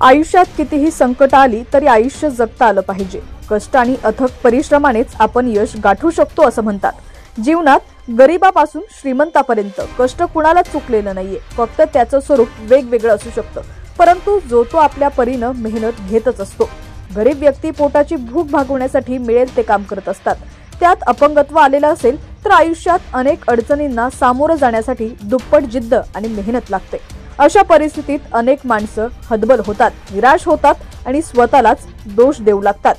आयुष्यात कितीही संकट आली तरी आयुष्य जगता आलं पाहिजे। कष्ट आणि अथक परिश्रमानेच आपण यश गाठू शकतो असं म्हणतात। जीवनात गरीबापासून श्रीमंतापर्यंत कष्ट कुणाला चुकलेलं नाहीये, फक्त त्याचं स्वरूप वेगवेगळं असू शकतं, परंतु जो तो आपल्या परीनं मेहनत घेतच असतो। गरीब व्यक्ती पोटाची भूक भागवण्यासाठी मिळेल ते काम करत असतात। त्यात अपंगत्व आलेलं असेल तर आयुष्यात अनेक अडचणींना सामोरं जाण्यासाठी दुप्पट जिद्द आणि मेहनत लागते। अशा परिस्थितीत अनेक माणसं हतबल होतात, निराश होतात आणि स्वतःलाच दोष देऊ लागतात।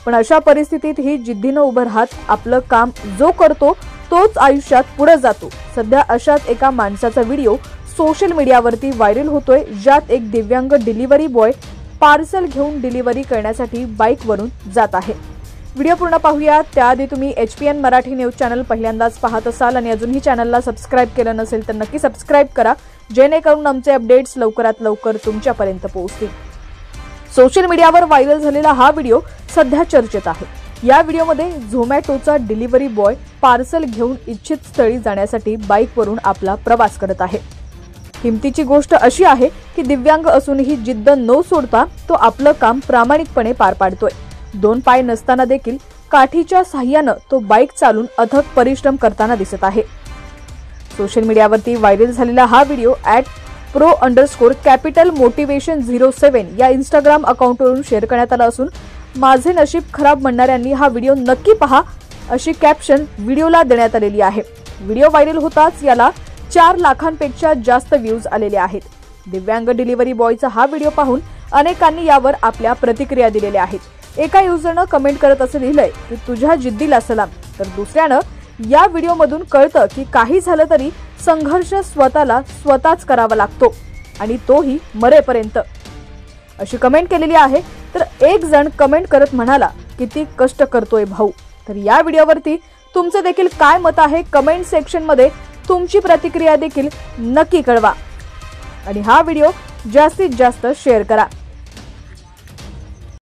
पण अशा परिस्थितीत ही जिद्दीनं उभं राहत आपलं काम जो करतो तोच आयुष्यात पुढे जातो। सध्या अशाच एका माणसाचा व्हिडिओ सोशल मीडियावरती व्हायरल होतोय, ज्यात एक दिव्यांग डिलिव्हरी बॉय पार्सल घेऊन डिलिव्हरी करण्यासाठी बाईकवरून जात आहे। व्हिडिओ पूर्ण पाहूया त्याआधी तुम्ही HPN मराठी न्यूज चॅनल पहिल्यांदाच पाहत असाल आणि अजूनही चॅनलला सबस्क्राइब केलं नसेल तर नक्की सबस्क्राइब करा, जेणेकरून आमचे अपडेट्स लवकरात लवकर तुमच्यापर्यंत पोहोचतील। सोशल मीडियावर व्हायरल झालेला हा व्हिडिओ सध्या चर्चेत आहे। या व्हिडिओमध्ये झोमॅटोचा डिलिव्हरी बॉय पार्सल घेऊन इच्छित स्थळी जाण्यासाठी बाईकवरून आपला प्रवास करत आहे। हिमतीची गोष्ट अशी आहे की दिव्यांग असूनही जिद्द न सोडता तो आपलं काम प्रामाणिकपणे पार पाडतोय। दोन पाय नसताना देखील काठीच्या साह्यानं तो बाईक चालून अथक परिश्रम करताना दिसत आहे। सोशल मीडियावरती व्हायरल झालेला हा व्हिडिओ @pro_capitalmotivation07 या इंस्टाग्राम अकाउंटवरून शेअर करण्यात आला असून माझे नशीब खराब म्हणणाऱ्यांनी हा व्हिडिओ नक्की पहा अशी कॅप्शन व्हिडिओला देण्यात आलेली आहे। व्हिडिओ व्हायरल होताच याला 4 लाखांपेक्षा जास्त व्ह्यूज आलेले आहेत। दिव्यांग डिलिव्हरी बॉयचा हा व्हिडिओ पाहून अनेकांनी यावर आपल्या प्रतिक्रिया दिलेल्या आहेत। एका युजरनं कमेंट करत असं लिहिलंय की तुझ्या जिद्दीला सलाम, तर दुसऱ्यानं या व्हिडिओमधून कळतं की काही झालं तरी संघर्ष स्वतःच करावा लागतो आणि तोही मरेपर्यंत, अशी कमेंट केलेली आहे। तर एक जण कमेंट करत म्हणाला किती कष्ट करतोय भाऊ। तर या व्हिडिओवरती तुमचं देखील काय मत आहे कमेंट सेक्शन मध्ये तुमची प्रतिक्रिया देखील नक्की कळवा आणि हा व्हिडिओ जास्तीत जास्त शेअर करा।